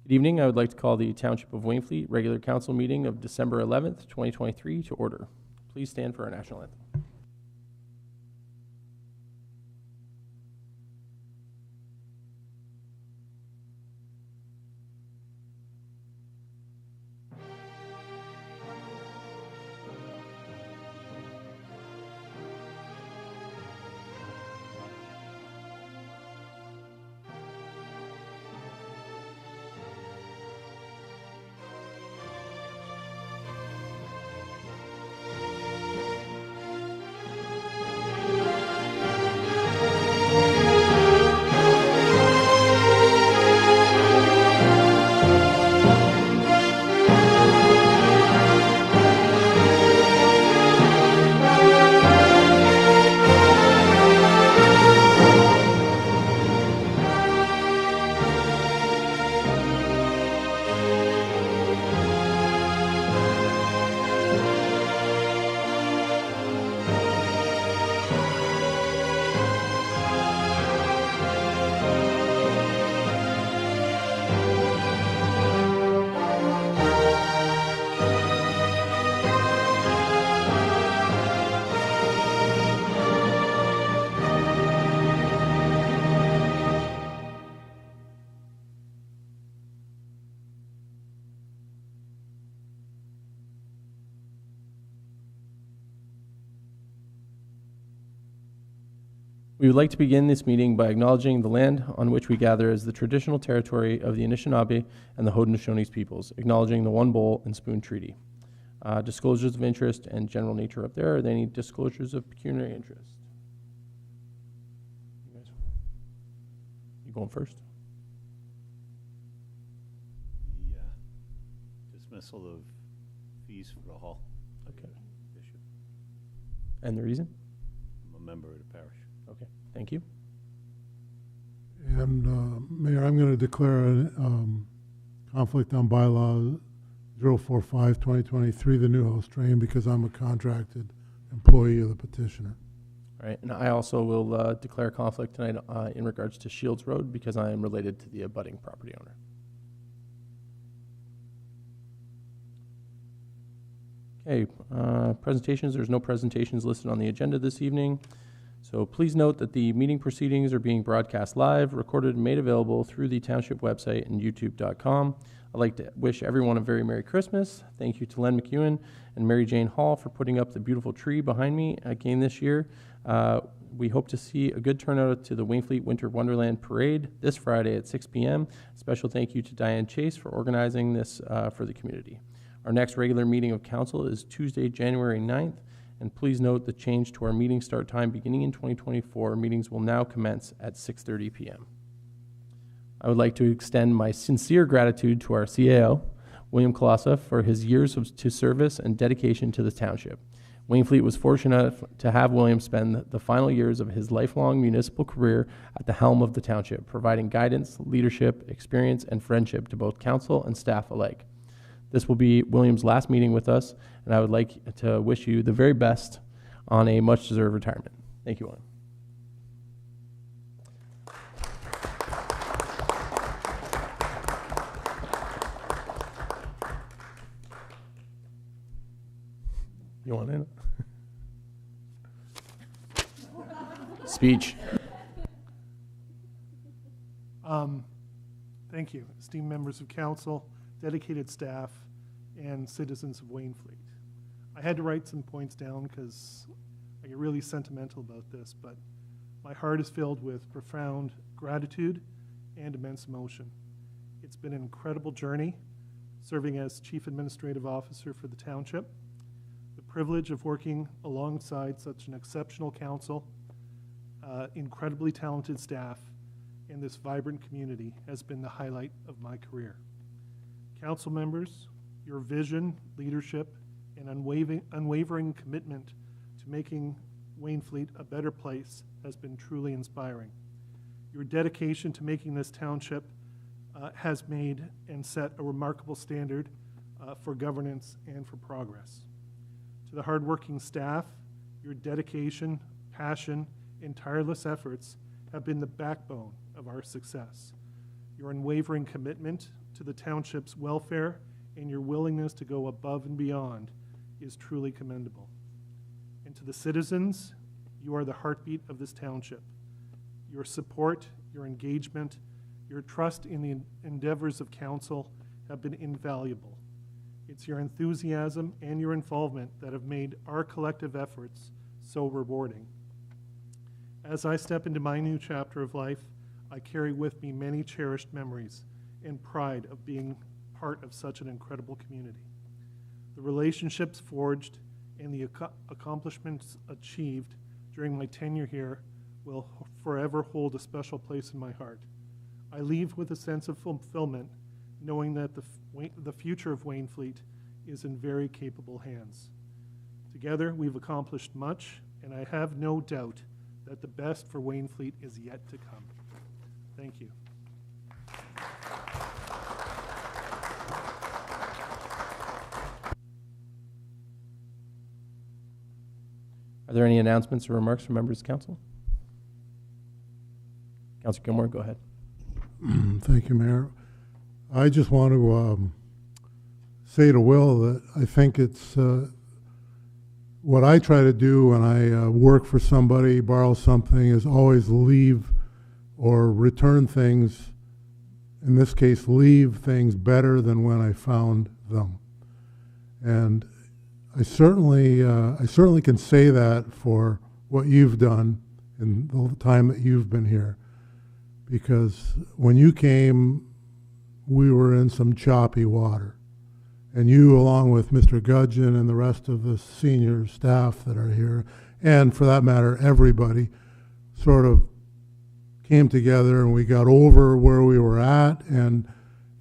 Good evening. I would like to call the Township of Wainfleet regular council meeting of December 11th, 2023 to order. Please stand for our national anthem. We would like to begin this meeting by acknowledging the land on which we gather as the traditional territory of the Anishinaabe and the Haudenosaunee peoples, acknowledging the One Bowl and Spoon Treaty. Disclosures of interest and general nature up there. Are there any disclosures of pecuniary interest? You going first? The dismissal of fees for the hall. Okay. Issue. And the reason? I'm a member of the parish. Okay, thank you. And Mayor, I'm going to declare a conflict on bylaw 045-2023, the new host train, because I'm a contracted employee of the petitioner. All right, and I also will declare conflict tonight in regards to Shields Road because I am related to the abutting property owner. Okay, presentations. There's no presentations listed on the agenda this evening. So please note that the meeting proceedings are being broadcast live, recorded, and made available through the Township website and youtube.com. I'd like to wish everyone a very Merry Christmas. Thank you to Len McEwen and Mary Jane Hall for putting up the beautiful tree behind me again this year. We hope to see a good turnout to the Wainfleet Winter Wonderland Parade this Friday at 6 p.m. Special thank you to Diane Chase for organizing this for the community. Our next regular meeting of council is Tuesday, January 9th. And please note the change to our meeting start time beginning in 2024. Meetings will now commence at 6:30 p.m. I would like to extend my sincere gratitude to our CAO, William Colassa, for his years of service and dedication to the township. Wainfleet was fortunate to have William spend the final years of his lifelong municipal career at the helm of the township, providing guidance, leadership, experience, and friendship to both council and staff alike. This will be William's last meeting with us, and I would like to wish you the very best on a much-deserved retirement. Thank you, William. You want in? Speech. Thank you, esteemed members of council, dedicated staff, and citizens of Wainfleet. I had to write some points down because I get really sentimental about this, but my heart is filled with profound gratitude and immense emotion. It's been an incredible journey serving as Chief Administrative Officer for the township. The privilege of working alongside such an exceptional council, incredibly talented staff, and this vibrant community has been the highlight of my career. Council members, your vision, leadership, and unwavering commitment to making Wainfleet a better place has been truly inspiring. Your dedication to making this township has made and set a remarkable standard for governance and for progress. To the hardworking staff, your dedication, passion, and tireless efforts have been the backbone of our success. your unwavering commitment to the township's welfare, and your willingness to go above and beyond is truly commendable. And to the citizens, you are the heartbeat of this township. Your support, your engagement, your trust in the endeavors of council have been invaluable. It's your enthusiasm and your involvement that have made our collective efforts so rewarding. As I step into my new chapter of life, I carry with me many cherished memories and pride of being part of such an incredible community. The relationships forged and the accomplishments achieved during my tenure here will forever hold a special place in my heart. I leave with a sense of fulfillment, knowing that the future of Wainfleet is in very capable hands. Together, we've accomplished much, and I have no doubt that the best for Wainfleet is yet to come. Thank you. Are there any announcements or remarks from members of council? Councilor Gilmore, go ahead. Thank you, Mayor. I just want to say to Will that I think it's what I try to do when I work for somebody, borrow something, is always leave or return things, in this case, leave things better than when I found them. And I certainly can say that for what you've done in the time that you've been here. Because when you came, we were in some choppy water. And you, along with Mr. Gudgeon and the rest of the senior staff that are here, and for that matter, everybody, sort of came together and we got over where we were at, and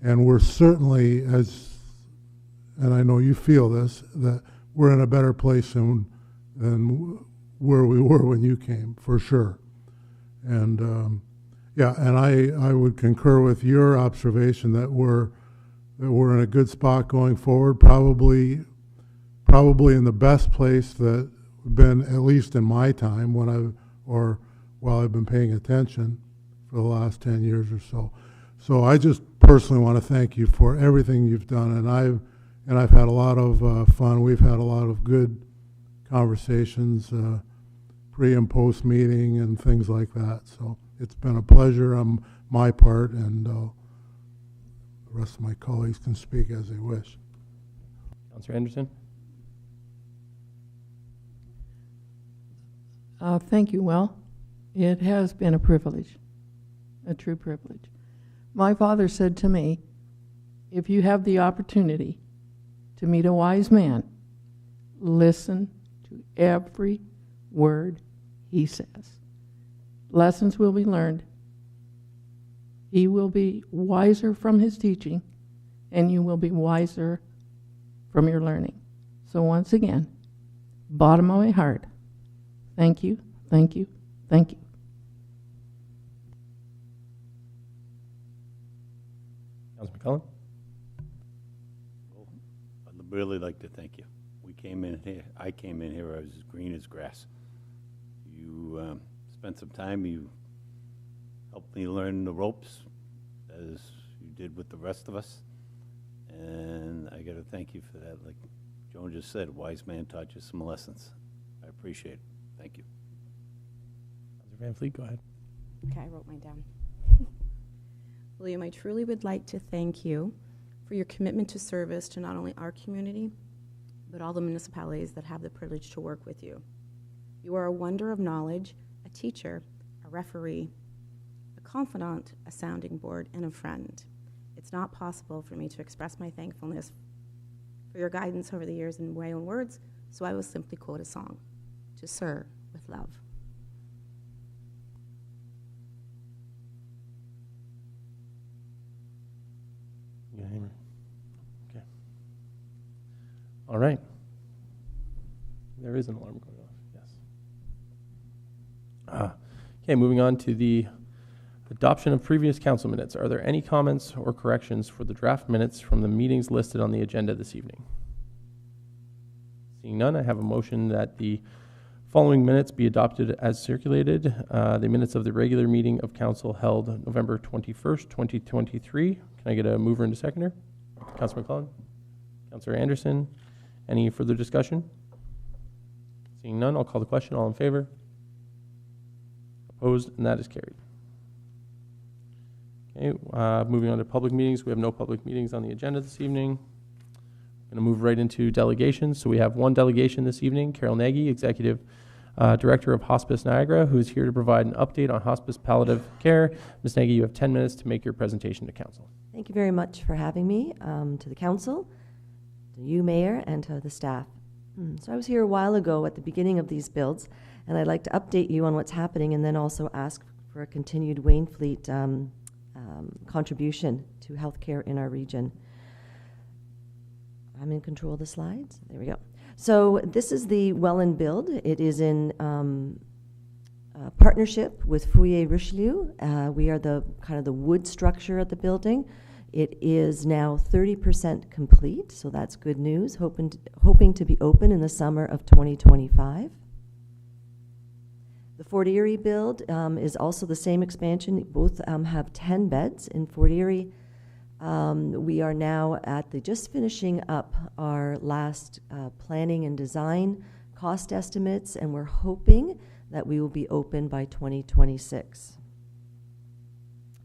we're certainly, and I know you feel this, that we're in a better place than where we were when you came, for sure. And yeah, and I would concur with your observation that we're in a good spot going forward, probably in the best place that we've been, at least in my time, while I've been paying attention for the last 10 years or so. So I just personally want to thank you for everything you've done, and I've had a lot of fun. We've had a lot of good conversations, pre and post meeting and things like that. So it's been a pleasure on my part, and the rest of my colleagues can speak as they wish. Councilor Anderson? Thank you, Will. It has been a privilege, a true privilege. My father said to me, if you have the opportunity to meet a wise man, listen to every word he says. Lessons will be learned. He will be wiser from his teaching, and you will be wiser from your learning. So once again, bottom of my heart, thank you, thank you, thank you. Councilor McCullen? Well, I'd really like to thank you. I came in here, I was as green as grass. You spent some time, you helped me learn the ropes, as you did with the rest of us. And I got to thank you for that. Like Joan just said, a wise man taught you some lessons. I appreciate it. Thank you. Councilor Van Fleet, go ahead. Okay, I wrote mine down. William, I truly would like to thank you for your commitment to service to not only our community, but all the municipalities that have the privilege to work with you. You are a wonder of knowledge, a teacher, a referee, a confidant, a sounding board, and a friend. It's not possible for me to express my thankfulness for your guidance over the years in my own words, so I will simply quote a song, To Sir with Love. You got a hammer? Okay. All right. There is an alarm going off, yes. Okay, moving on to the adoption of previous council minutes. Are there any comments or corrections for the draft minutes from the meetings listed on the agenda this evening? Seeing none, I have a motion that the following minutes be adopted as circulated. The minutes of the regular meeting of council held November 21st, 2023. Can I get a mover and a seconder? Councilor McClellan? Councilor Anderson? Any further discussion? Seeing none, I'll call the question. All in favor? Opposed? And that is carried. Okay, moving on to public meetings. We have no public meetings on the agenda this evening. I'm going to move right into delegations. So we have one delegation this evening, Carol Nagy, Executive Director of Hospice Niagara, who is here to provide an update on hospice palliative care. Ms. Nagy, you have 10 minutes to make your presentation to council. Thank you very much for having me, to the council, to you, Mayor, and to the staff. So I was here a while ago at the beginning of these builds, and I'd like to update you on what's happening and then also ask for a continued Wainfleet contribution to healthcare in our region. I'm in control of the slides. There we go. So this is the Welland build. It is in partnership with Fouillé Richelieu. We are the kind of the wood structure of the building. It is now 30% complete, so that's good news. Hoping to be open in the summer of 2025. The Fort Erie build is also the same expansion. Both have 10 beds in Fort Erie. We are now at just finishing up our last planning and design cost estimates, and we're hoping that we will be open by 2026.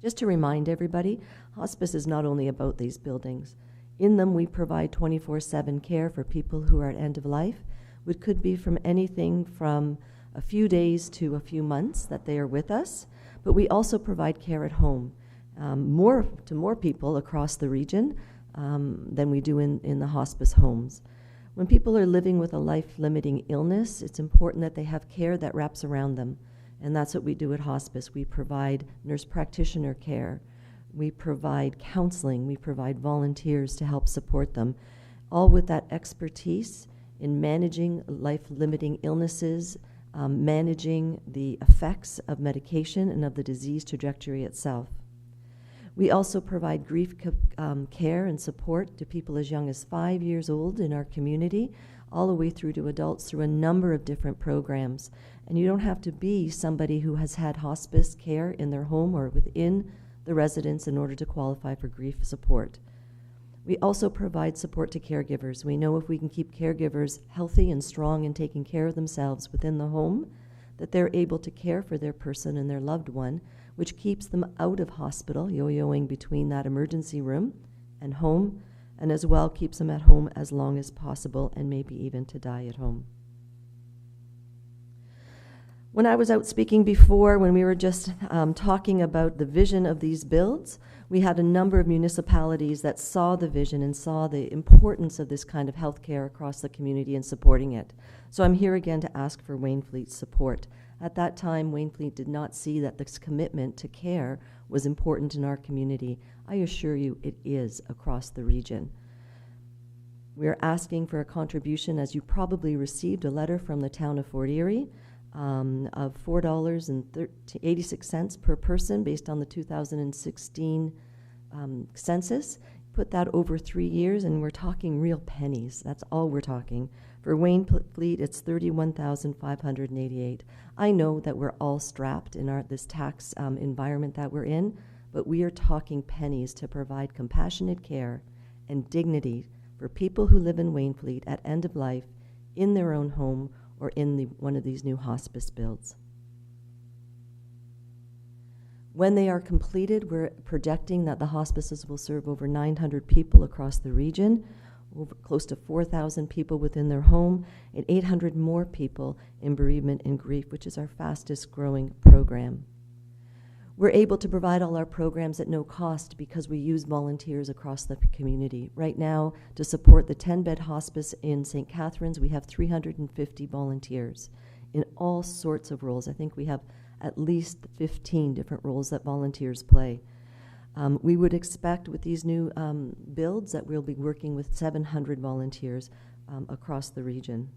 Just to remind everybody, hospice is not only about these buildings. In them, we provide 24/7 care for people who are at end of life, which could be from anything from a few days to a few months that they are with us, but we also provide care at home. More people across the region than we do in the hospice homes. When people are living with a life-limiting illness, it's important that they have care that wraps around them, and that's what we do at hospice. We provide nurse practitioner care, we provide counseling, we provide volunteers to help support them, all with that expertise in managing life-limiting illnesses, managing the effects of medication and of the disease trajectory itself. We also provide grief care and support to people as young as 5 years old in our community, all the way through to adults through a number of different programs. And you don't have to be somebody who has had hospice care in their home or within the residence in order to qualify for grief support. We also provide support to caregivers. We know if we can keep caregivers healthy and strong and taking care of themselves within the home, that they're able to care for their person and their loved one, which keeps them out of hospital, yo-yoing between that emergency room and home, and as well keeps them at home as long as possible and maybe even to die at home. When I was out speaking before, when we were just talking about the vision of these builds, we had a number of municipalities that saw the vision and saw the importance of this kind of healthcare across the community and supporting it. So I'm here again to ask for Wainfleet's support. At that time, Wainfleet did not see that this commitment to care was important in our community. I assure you it is across the region. We're asking for a contribution, as you probably received a letter from the town of Fort Erie, of $4.86 per person based on the 2016 census. Put that over 3 years, and we're talking real pennies. That's all we're talking. For Wainfleet, it's $31,588. I know that we're all strapped in this tax environment that we're in, but we are talking pennies to provide compassionate care and dignity for people who live in Wainfleet at end of life in their own home or in one of these new hospice builds. When they are completed, we're projecting that the hospices will serve over 900 people across the region, over close to 4,000 people within their home, and 800 more people in bereavement and grief, which is our fastest growing program. We're able to provide all our programs at no cost because we use volunteers across the community. Right now, to support the 10-bed hospice in St. Catharines, we have 350 volunteers in all sorts of roles. I think we have at least 15 different roles that volunteers play. We would expect with these new builds that we'll be working with 700 volunteers across the region.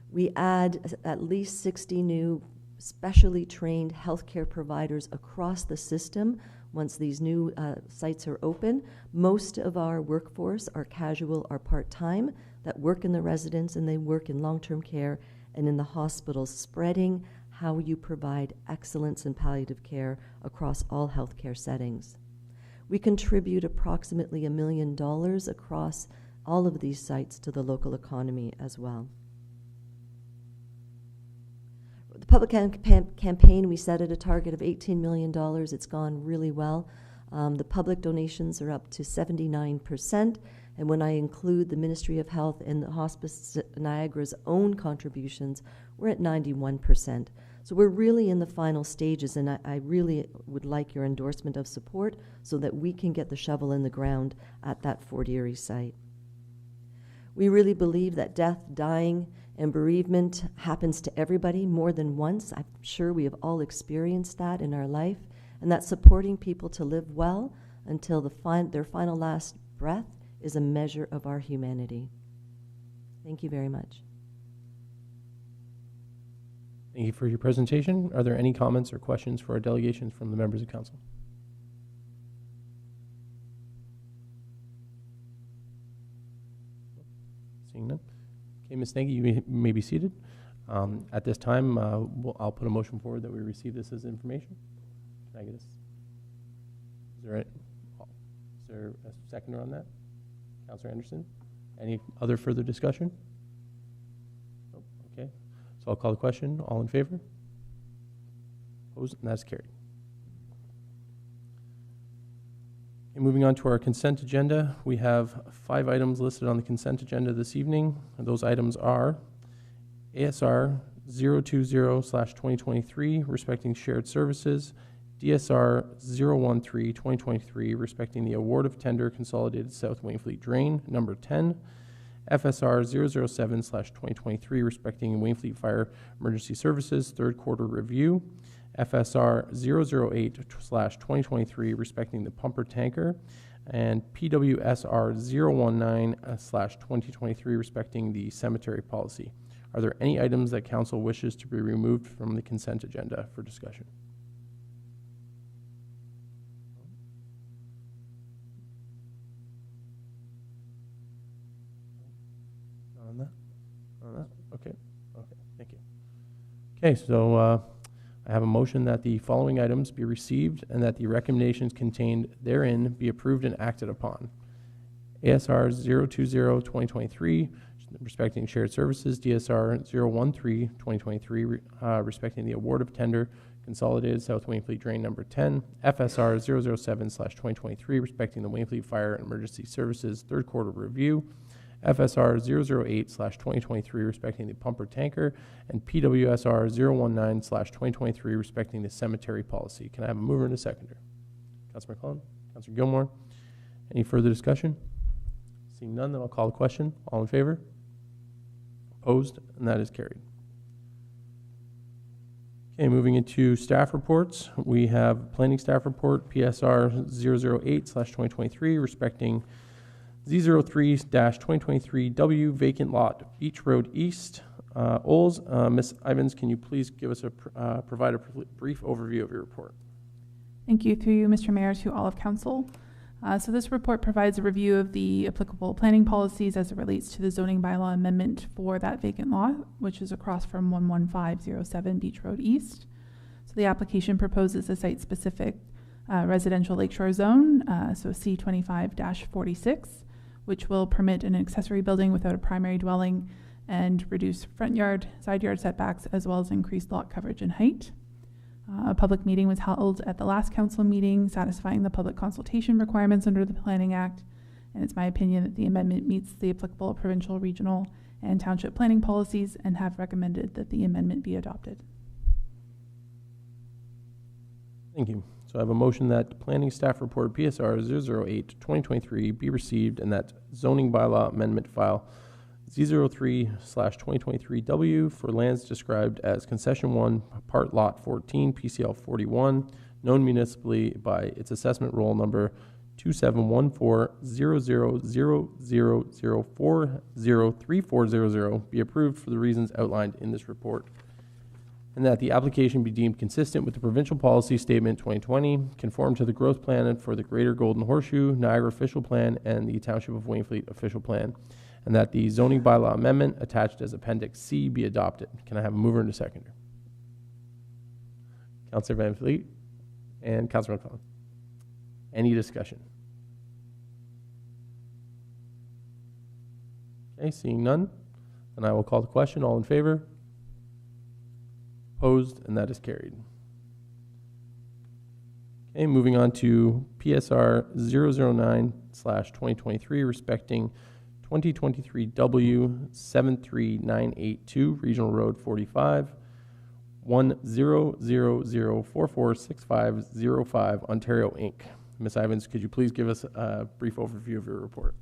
We add at least 60 new specially trained healthcare providers across the system once these new sites are open. Most of our workforce are casual or part-time, that work in the residence and they work in long-term care and in the hospitals, spreading how you provide excellence in palliative care across all healthcare settings. We contribute approximately $1 million across all of these sites to the local economy as well. The public campaign, we set at a target of $18 million. It's gone really well. The public donations are up to 79%, and when I include the Ministry of Health and the Hospice Niagara's own contributions, we're at 91%. So we're really in the final stages, and I really would like your endorsement of support so that we can get the shovel in the ground at that Fort Erie site. We really believe that death, dying, and bereavement happens to everybody more than once. I'm sure we have all experienced that in our life, and that supporting people to live well until their final last breath is a measure of our humanity. Thank you very much. Thank you for your presentation. Are there any comments or questions for our delegations from the members of council? Seeing none. Okay, Ms. Nagy, you may be seated. At this time, I'll put a motion forward that we receive this as information. Can I get this? Is there a seconder on that? Councilor Anderson? Any other further discussion? Nope. Okay. So I'll call the question. All in favor? Opposed? And that's carried. Okay, moving on to our consent agenda. We have 5 items listed on the consent agenda this evening. And those items are ASR 020/2023, respecting shared services, DSR 013/2023, respecting the award of tender Consolidated South Wainfleet Drain, number 10, FSR 007/2023, respecting Wainfleet Fire Emergency Services, third quarter review, FSR 008/2023, respecting the pumper tanker, and PWSR 019/2023, respecting the cemetery policy. Are there any items that council wishes to be removed from the consent agenda for discussion? On that? Okay, thank you. Okay, so I have a motion that the following items be received and that the recommendations contained therein be approved and acted upon. ASR 020/2023, respecting shared services, DSR 013/2023, respecting the award of tender Consolidated South Wainfleet Drain number 10, FSR 007/2023, respecting the Wainfleet Fire and Emergency Services third quarter review, FSR 008/2023, respecting the pumper tanker, and PWSR 019/2023, respecting the cemetery policy. Can I have a mover and a seconder? Councilor McClellan, Councilor Gilmore. Any further discussion? Seeing none, then I'll call the question. All in favor? Opposed? And that is carried. Okay, moving into staff reports. We have planning staff report, PSR 008/2023, respecting Z03-2023W vacant lot, Beach Road East, Olds. Ms. Ivins, can you please give us provide a brief overview of your report? Thank you. Through you, Mr. Mayor, to all of council. So this report provides a review of the applicable planning policies as it relates to the zoning bylaw amendment for that vacant lot, which is across from 11507 Beach Road East. So the application proposes a site-specific residential lakeshore zone, so C25-46, which will permit an accessory building without a primary dwelling and reduce front yard, side yard setbacks, as well as increased lot coverage and height. A public meeting was held at the last council meeting, satisfying the public consultation requirements under the Planning Act, and it's my opinion that the amendment meets the applicable provincial, regional, and township planning policies and have recommended that the amendment be adopted. Thank you. So I have a motion that planning staff report PSR 008/2023 be received and that zoning bylaw amendment file Z03/2023W for lands described as Concession 1, Part Lot 14, PCL 41, known municipally by its assessment roll number 27140000403400 be approved for the reasons outlined in this report. And that the application be deemed consistent with the Provincial Policy Statement 2020, conform to the growth plan for the Greater Golden Horseshoe, Niagara Official Plan, and the Township of Wainfleet Official Plan, and that the zoning bylaw amendment attached as Appendix C be adopted. Can I have a mover and a seconder? Councillor Van Fleet and Councillor McClellan. Any discussion? Okay, seeing none, then I will call the question. All in favor? Opposed, and that is carried. Okay, moving on to PSR 009/2023, respecting 2023 W73982, Regional Road 45, 1000446505, Ontario, Inc. Ms. Ivins, could you please give us a brief overview of your report?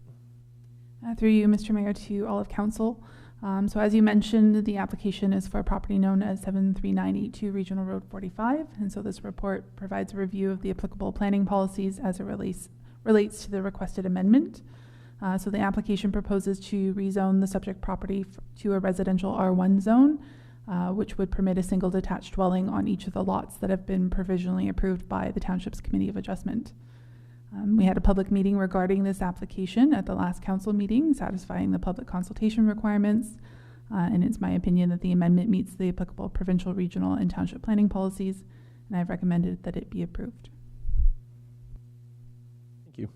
Through you, Mr. Mayor, to all of council. So as you mentioned, the application is for a property known as 73982 Regional Road 45. And so this report provides a review of the applicable planning policies as it relates to the requested amendment. So the application proposes to rezone the subject property to a residential R1 zone, which would permit a single detached dwelling on each of the lots that have been provisionally approved by the Township's Committee of Adjustment. We had a public meeting regarding this application at the last council meeting, satisfying the public consultation requirements. And it's my opinion that the amendment meets the applicable provincial, regional, and township planning policies, and I've recommended that it be approved. Thank you.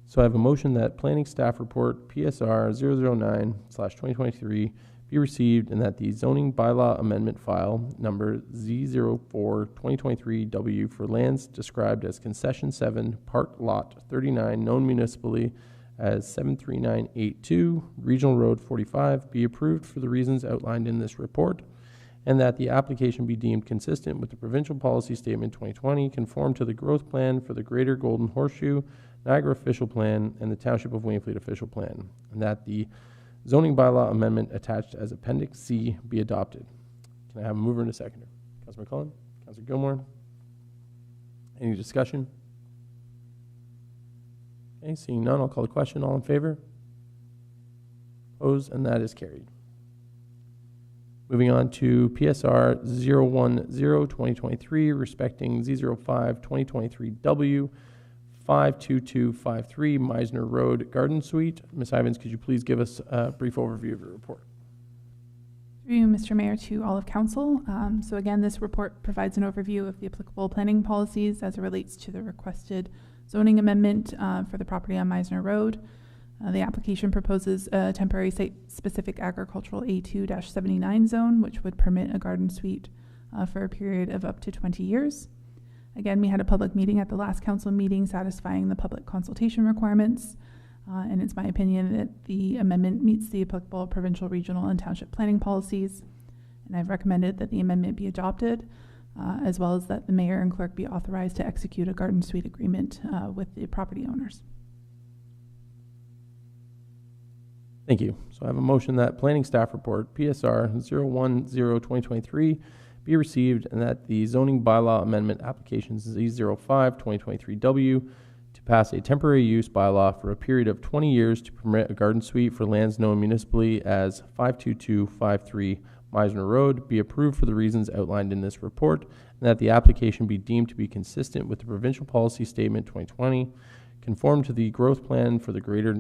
So I have a motion that Planning Staff Report PSR 009/2023 be received and that the zoning bylaw amendment file number Z04-2023W for lands described as Concession 7, Park Lot 39, known municipally as 73982, Regional Road 45, be approved for the reasons outlined in this report, and that the application be deemed consistent with the Provincial Policy Statement 2020, conform to the growth plan for the Greater Golden Horseshoe, Niagara Official Plan, and the Township of Wainfleet Official Plan, and that the zoning bylaw amendment attached as Appendix C be adopted. Can I have a mover and a seconder? Councillor McClellan, Councillor Gilmore. Any discussion? Okay, seeing none, I'll call the question. All in favor? Opposed, and that is carried. Moving on to PSR 010/2023, respecting Z05-2023W 52253 Meisner Road Garden Suite. Ms. Ivins, could you please give us a brief overview of your report? Through you, Mr. Mayor, to all of council. So again, this report provides an overview of the applicable planning policies as it relates to the requested zoning amendment for the property on Meisner Road. The application proposes a temporary site-specific agricultural A2-79 zone, which would permit a garden suite for a period of up to 20 years. Again, we had a public meeting at the last council meeting satisfying the public consultation requirements, and it's my opinion that the amendment meets the applicable provincial, regional, and township planning policies, and I've recommended that the amendment be adopted, as well as that the mayor and clerk be authorized to execute a garden suite agreement with the property owners. Thank you. So I have a motion that Planning Staff Report PSR 010/2023 be received and that the zoning bylaw amendment application Z05-2023W to pass a temporary use bylaw for a period of 20 years to permit a garden suite for lands known municipally as 52253 Meisner Road be approved for the reasons outlined in this report, and that the application be deemed to be consistent with the Provincial Policy Statement 2020, conform to the growth plan for the Greater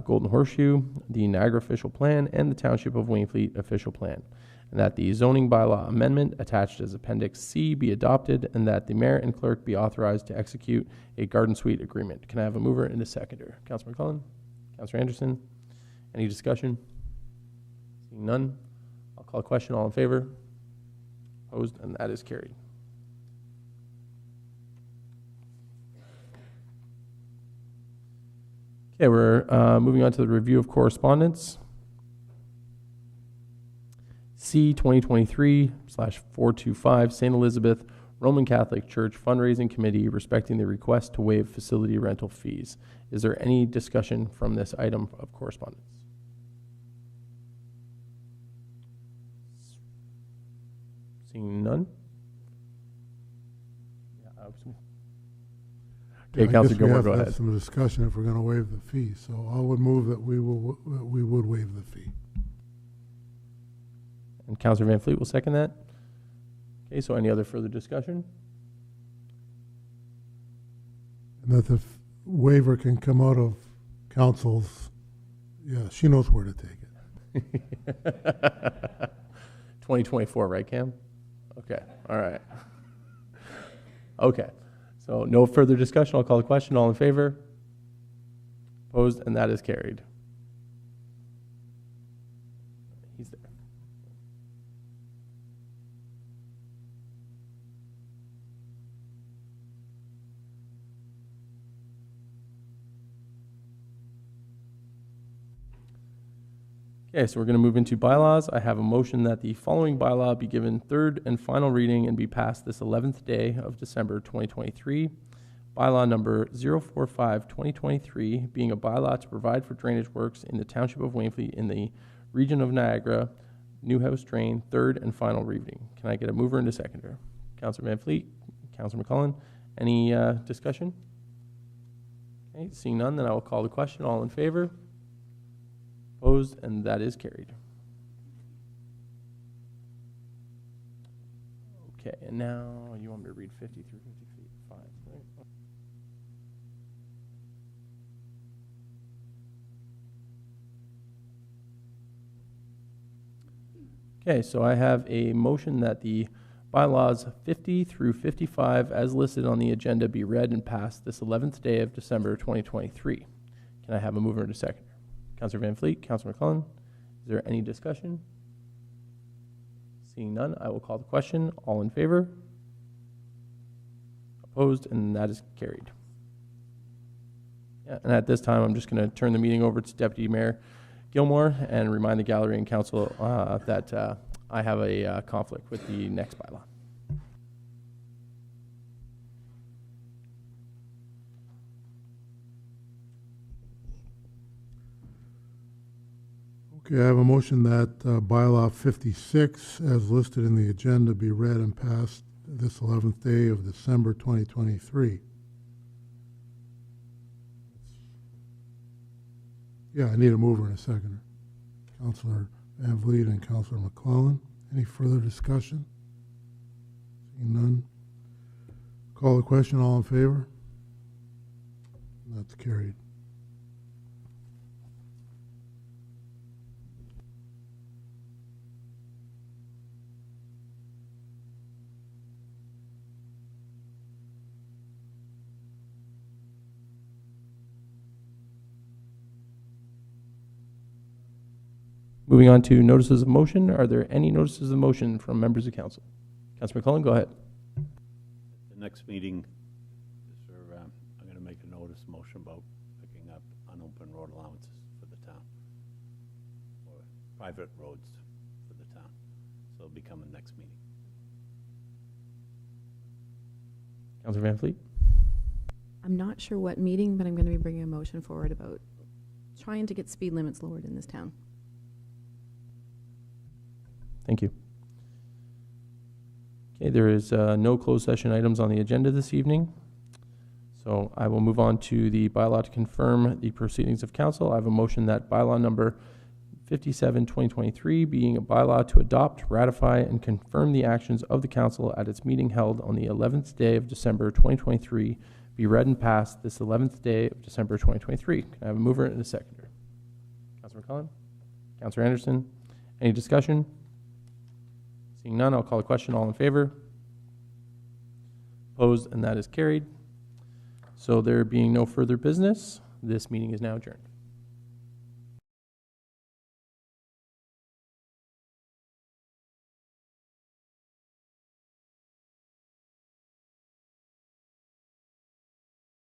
Golden Horseshoe, the Niagara Official Plan, and the Township of Wainfleet Official Plan, and that the zoning bylaw amendment attached as Appendix C be adopted, and that the mayor and clerk be authorized to execute a garden suite agreement. Can I have a mover and a seconder? Councillor McClellan, Councillor Anderson, any discussion? Seeing none, I'll call a question. All in favor? Opposed, and that is carried. Okay, we're moving on to the review of correspondence. C 2023/425 St. Elizabeth Roman Catholic Church Fundraising Committee respecting the request to waive facility rental fees. Is there any discussion from this item of correspondence? Seeing none? Okay, Councilor Gilmore, go ahead. Some discussion if we're going to waive the fee. So I would move that we would waive the fee. And Councillor Van Fleet will second that. Okay, so any other further discussion? And that the waiver can come out of council's Yeah, she knows where to take it. 2024, right, Cam? Okay, all right. Okay, so no further discussion. I'll call the question. All in favor? Opposed, and that is carried. He's there. Okay, so we're going to move into bylaws. I have a motion that the following bylaw be given third and final reading and be passed this 11th day of December 2023. Bylaw number 045-2023, being a bylaw to provide for drainage works in the Township of Wainfleet in the region of Niagara, Newhouse Drain, third and final reading. Can I get a mover and a seconder? Councillor Van Fleet, Councillor McCullen, any discussion? Okay, seeing none, then I will call the question. All in favor? Opposed, and that is carried. Okay, and now you want me to read 50 through 55, right? Okay, so I have a motion that the bylaws 50 through 55 as listed on the agenda be read and passed this 11th day of December 2023. Can I have a mover and a seconder? Councillor Van Fleet, Councillor McClellan, is there any discussion? Seeing none, I will call the question. All in favor? Opposed, and that is carried. Yeah, and at this time, I'm just going to turn the meeting over to Deputy Mayor Gilmore and remind the gallery and council that I have a conflict with the next bylaw. Okay, I have a motion that bylaw 56, as listed in the agenda, be read and passed this 11th day of December 2023. Yeah, I need a mover and a seconder. Councillor Van Vliet and Councillor McClellan. Any further discussion? Seeing none. Call the question. All in favor? That's carried. Moving on to notices of motion. Are there any notices of motion from members of council? Councillor McClellan, go ahead. The next meeting is for, I'm going to make a notice motion about picking up unopened road allowances for the town, or private roads for the town. So it'll be coming next meeting. Councillor Van Fleet. I'm not sure what meeting, but I'm going to be bringing a motion forward about trying to get speed limits lowered in this town. Thank you. Okay, there is no closed session items on the agenda this evening. So I will move on to the bylaw to confirm the proceedings of council. I have a motion that bylaw number 57-2023, being a bylaw to adopt, ratify, and confirm the actions of the council at its meeting held on the 11th day of December 2023, be read and passed this 11th day of December 2023. Can I have a mover and a seconder? Councillor McClellan? Councillor Anderson? Any discussion? Seeing none, I'll call the question. All in favor? Opposed, and that is carried. So there being no further business, this meeting is now adjourned.